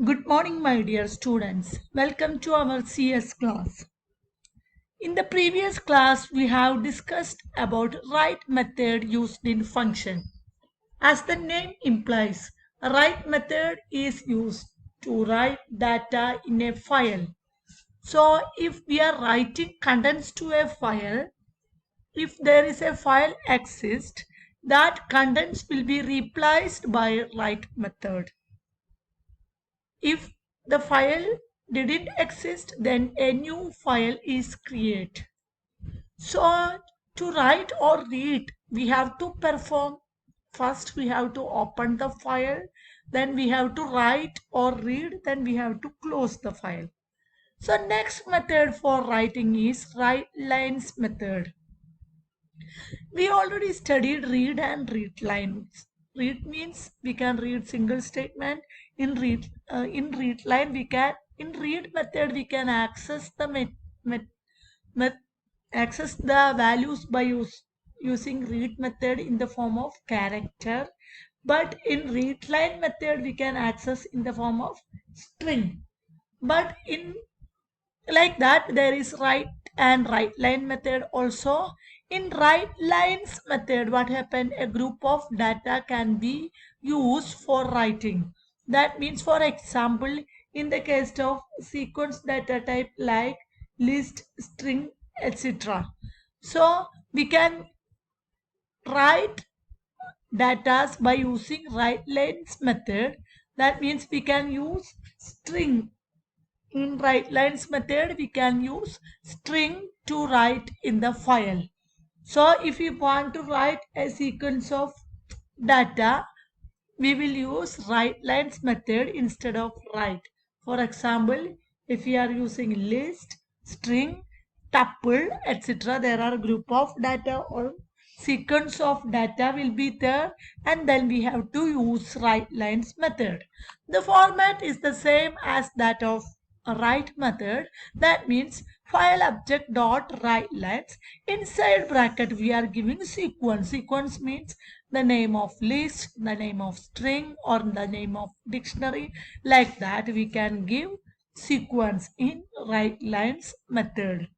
Good morning, my dear students. Welcome to our CS class. In the previous class, we have discussed about write method used in function. As the name implies, a write method is used to write data in a file. So, if we are writing contents to a file, if there is a file exists, that contents will be replaced by write method. If the file didn't exist, then a new file is created. So to write or read, we have to perform. First, we have to open the file, then we have to write or read, then we have to close the file. So next method for writing is write lines method. We already studied read and read lines. Read means we can read single statement. In read line we can in read method we can access the met, access the values by using read method in the form of character. But in read line method we can access in the form of string. But in like that there is write and write line method also. In write lines method, what happened, a group of data can be used for writing. That means, for example, in the case of sequence data type like list, string, etc., so we can write data by using write lines method. That means we can use string. In write lines method, we can use string to write in the file. So if we want to write a sequence of data, we will use write lines method instead of write. For example, if we are using list, string, tuple, etc., there are a group of data or sequence of data will be there, and then we have to use write lines method. The format is the same as that of a write method. That means file object dot write lines, inside bracket we are giving sequence. Sequence means the name of list, the name of string, or the name of dictionary. Like that we can give sequence in write lines method.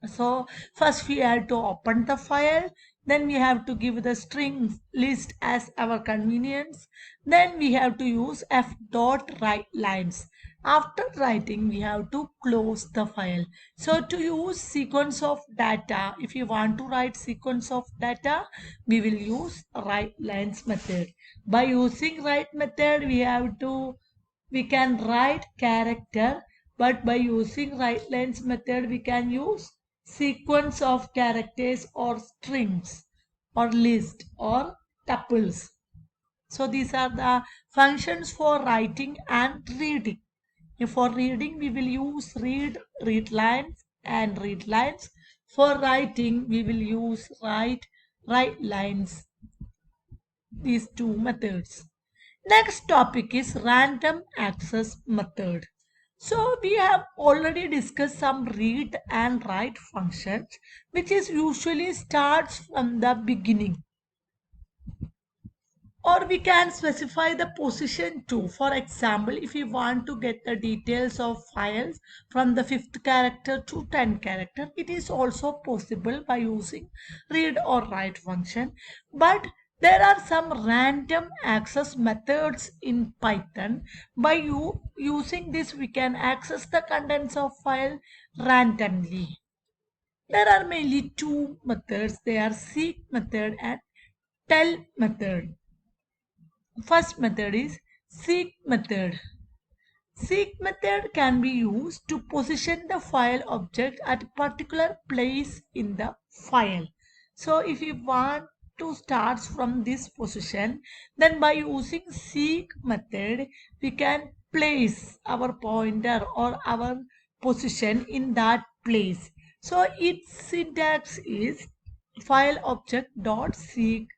So first we have to open the file, then we have to give the string list as our convenience, then we have to use f dot write lines. After writing, we have to close the file. So to use sequence of data, if you want to write sequence of data, we will use write lines method. By using write method, we can write character, but by using write lines method, we can use sequence of characters or strings or list or tuples. So these are the functions for writing and reading. For reading, we will use read lines and read lines. For writing, we will use write lines. These two methods. Next topic is random access method. So we have already discussed some read and write functions, which is usually starts from the beginning. Or we can specify the position too. For example, if you want to get the details of files from the 5th character to 10th character, it is also possible by using read or write function. But there are some random access methods in Python. By using this, we can access the contents of file randomly. There are mainly two methods. They are seek method and tell method. First method is seek method. Seek method can be used to position the file object at a particular place in the file. So if you want to start from this position, then by using seek method, we can place our pointer or our position in that place. So its syntax is file object dot seek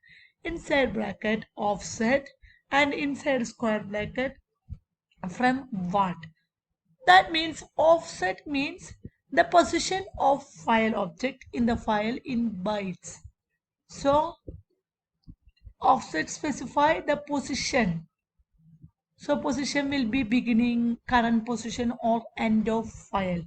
inside bracket offset and inside square bracket from what. That means offset means the position of file object in the file in bytes. So offset specify the position So position will be beginning, current position or end of file.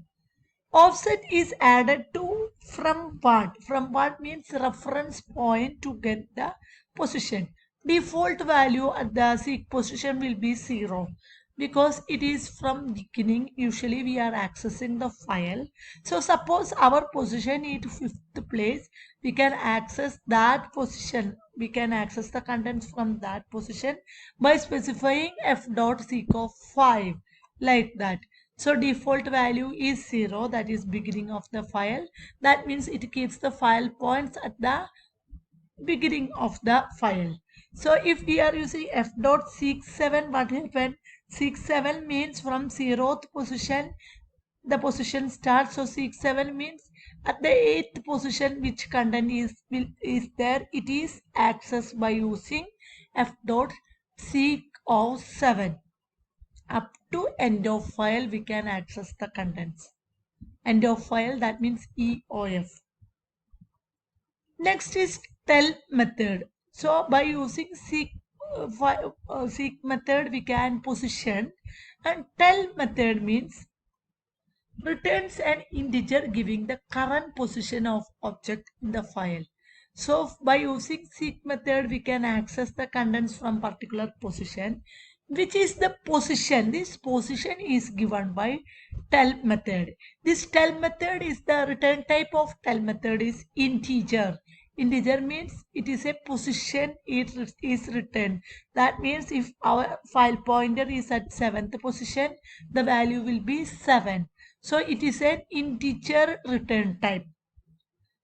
Offset is added to from what? From what means reference point to get the position. Default value at the seek position will be 0 because it is from beginning. Usually we are accessing the file. So suppose our position is fifth place, we can access that position. We can access the contents from that position by specifying f dot seek of 5 like that. So default value is 0, that is beginning of the file. That means it keeps the file points at the beginning of the file. So if we are using f dot seek 7, what happened? Seek 7 means from 0th position the position starts. So seek 7 means at the 8th position which content is there, it is accessed by using f dot seek of 7. Up to end of file we can access the contents. End of file, that means EOF. Next is tell method. So by using seek method we can position, and tell method means returns an integer giving the current position of object in the file. So by using seek method we can access the contents from particular position. Which is the position? This position is given by tell method. This tell method is the return type of tell method is integer. Integer means it is a position, it is returned. That means if our file pointer is at 7th position, the value will be 7. So it is an integer return type.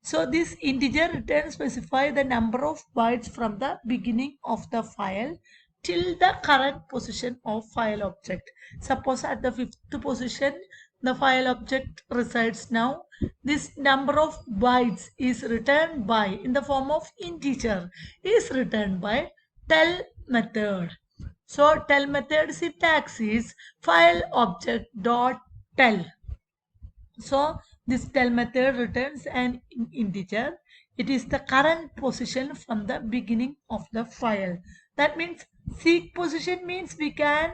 So this integer return specify the number of bytes from the beginning of the file till the current position of file object. Suppose at the 5th position the file object resides now. This number of bytes is returned by, in the form of integer, is returned by tell method. So tell method syntax is file object dot tell. So this tell method returns an integer. It is the current position from the beginning of the file. That means seek position means we can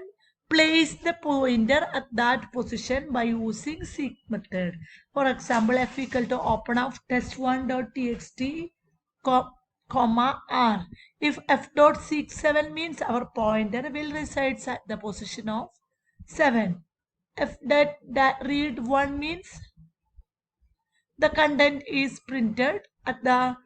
place the pointer at that position by using seek method. For example, f equal to open of test1.txt comma r. If f dot seek 7 means our pointer will reside at the position of 7. If that read 1 means the content is printed at the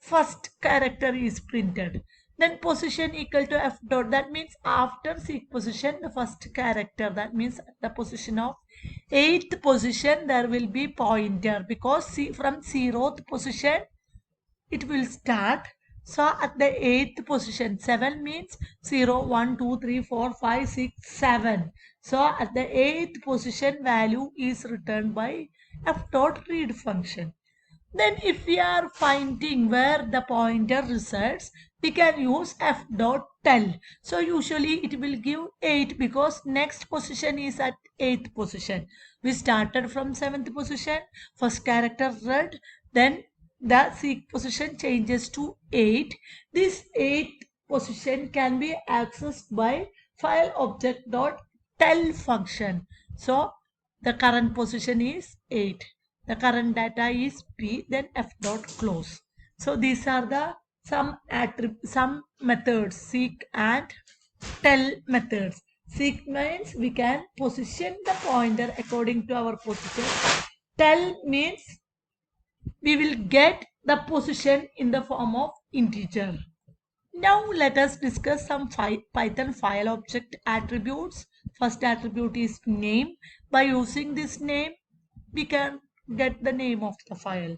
first character is printed. Then position equal to f dot, that means after seek position the first character, that means at the position of 8th position there will be pointer because from 0th position it will start. So at the 8th position 7 means 0 1 2 3 4 5 6 7. So at the 8th position value is returned by f dot read function. Then if we are finding where the pointer resides, we can use f dot tell. So usually it will give 8 because next position is at 8th position. We started from 7th position, first character read, then the seek position changes to 8. This 8th position can be accessed by file object dot tell function. So the current position is 8. The current data is p, then f dot close. So these are the some methods, seek and tell methods. Seek means we can position the pointer according to our position. Tell means we will get the position in the form of integer. Now let us discuss some Python file object attributes. First attribute is name. By using this name, we can get the name of the file.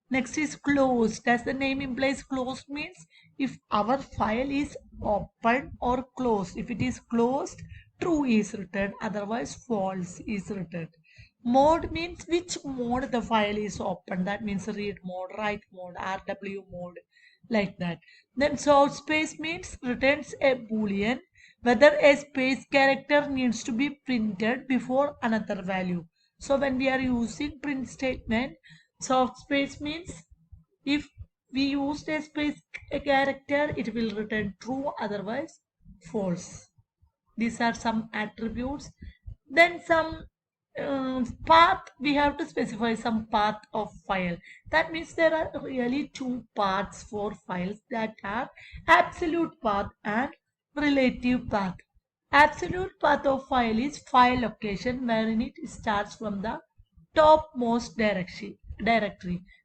Next is closed. As the name implies, closed means if our file is open or closed. If it is closed, true is returned, otherwise false is returned. Mode means which mode the file is open. That means read mode, write mode, RW mode, like that. Then sort space means returns a boolean whether a space character needs to be printed before another value. So when we are using print statement, sort space means if we used a space character, it will return true, otherwise false. These are some attributes. Then some path, we have to specify some path of file. That means there are really two paths for files, that are absolute path and relative path. Absolute path of file is file location wherein it starts from the topmost directory.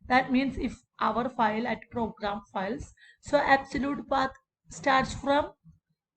That means if our file at program files, so absolute path starts from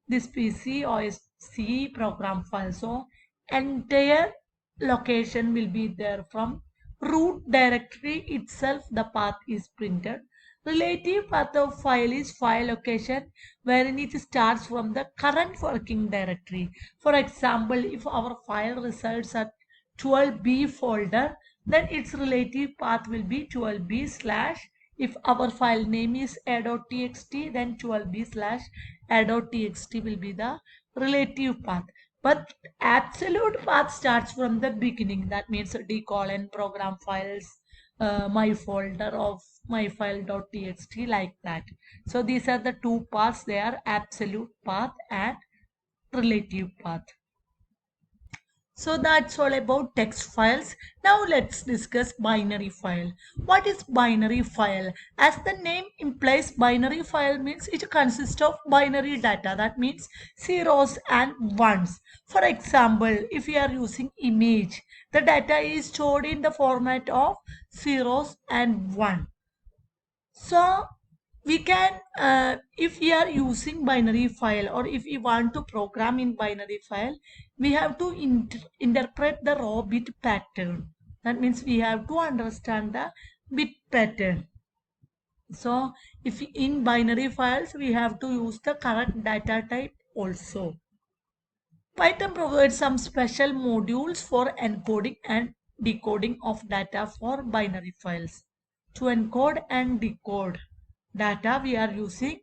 this PC or C program file. So entire location will be there from root directory itself, the path is printed. Relative path of file is file location wherein it starts from the current working directory. For example, if our file resides at 12B folder, then its relative path will be 12B slash, if our file name is a.txt, then 12b slash a.txt will be the relative path. But absolute path starts from the beginning. That means d colon program files, my folder of my file.txt, like that. So these are the two paths. They are absolute path and relative path. So that's all about text files. Now let's discuss binary file. What is binary file? As the name implies, binary file means it consists of binary data. That means zeros and ones. For example, if you are using image, the data is stored in the format of zeros and one. So we can, if we are using binary file, or if we want to program in binary file, we have to interpret the raw bit pattern. That means we have to understand the bit pattern. So if in binary files, we have to use the correct data type also. Python provides some special modules for encoding and decoding of data for binary files. To encode and decode data, we are using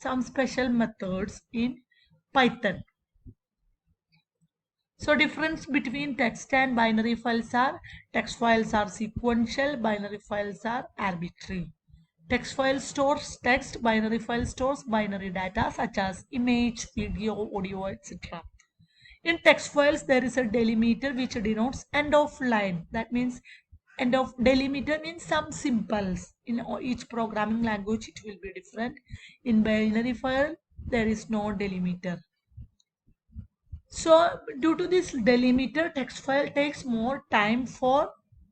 some special methods in Python. So difference between text and binary files are, text files are sequential, binary files are arbitrary. Text file stores text, binary file stores binary data such as image, video, audio, etc. In text files, there is a delimiter which denotes end of line. That means end of delimiter means some symbols. In each programming language, it will be different. In binary file, there is no delimiter. So due to this delimiter, text file takes more time for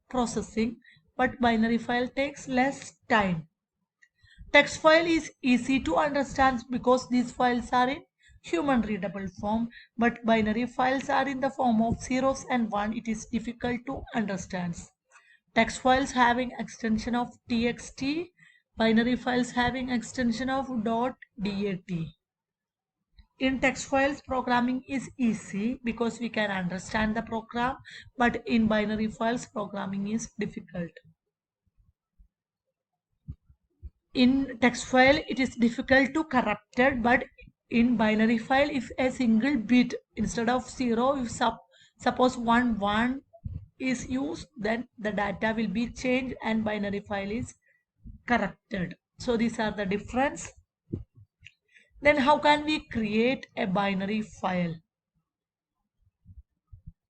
processing, but binary file takes less time. Text file is easy to understand because these files are in human readable form, but binary files are in the form of zeros and one. It is difficult to understand. Text files having extension of txt, binary files having extension of .dat. In text files, programming is easy because we can understand the program, but in binary files, programming is difficult. In text file, it is difficult to corrupt it, but in binary file, if a single bit instead of 0, if suppose 1 is used, then the data will be changed and binary file is corrupted. So these are the difference. Then how can we create a binary file?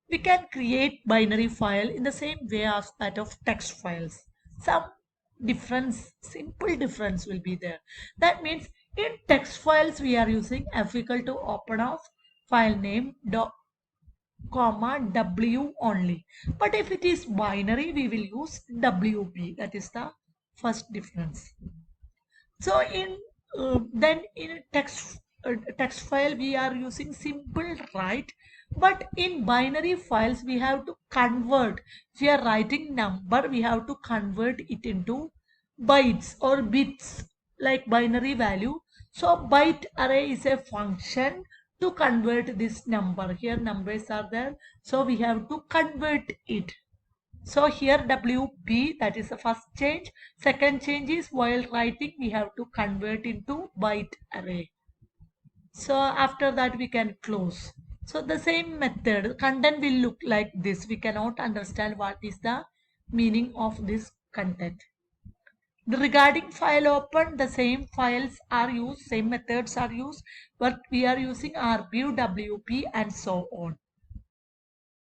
We can create binary file in the same way as that of text files. Some difference, simple difference will be there. That means in text files we are using f equal to open of file name dot comma w only. But if it is binary, we will use wb. That is the first difference. So in then in text file we are using simple write, but in binary files we have to convert. If we are writing number, we have to convert it into bytes or bits like binary value. So byte array is a function to convert this number. Here numbers are there, so we have to convert it. So here WB, that is the first change. Second change is while writing we have to convert into byte array. So after that we can close. So the same method, content will look like this. We cannot understand what is the meaning of this content. The regarding file open, the same files are used, same methods are used, but we are using RBU, WP and so on.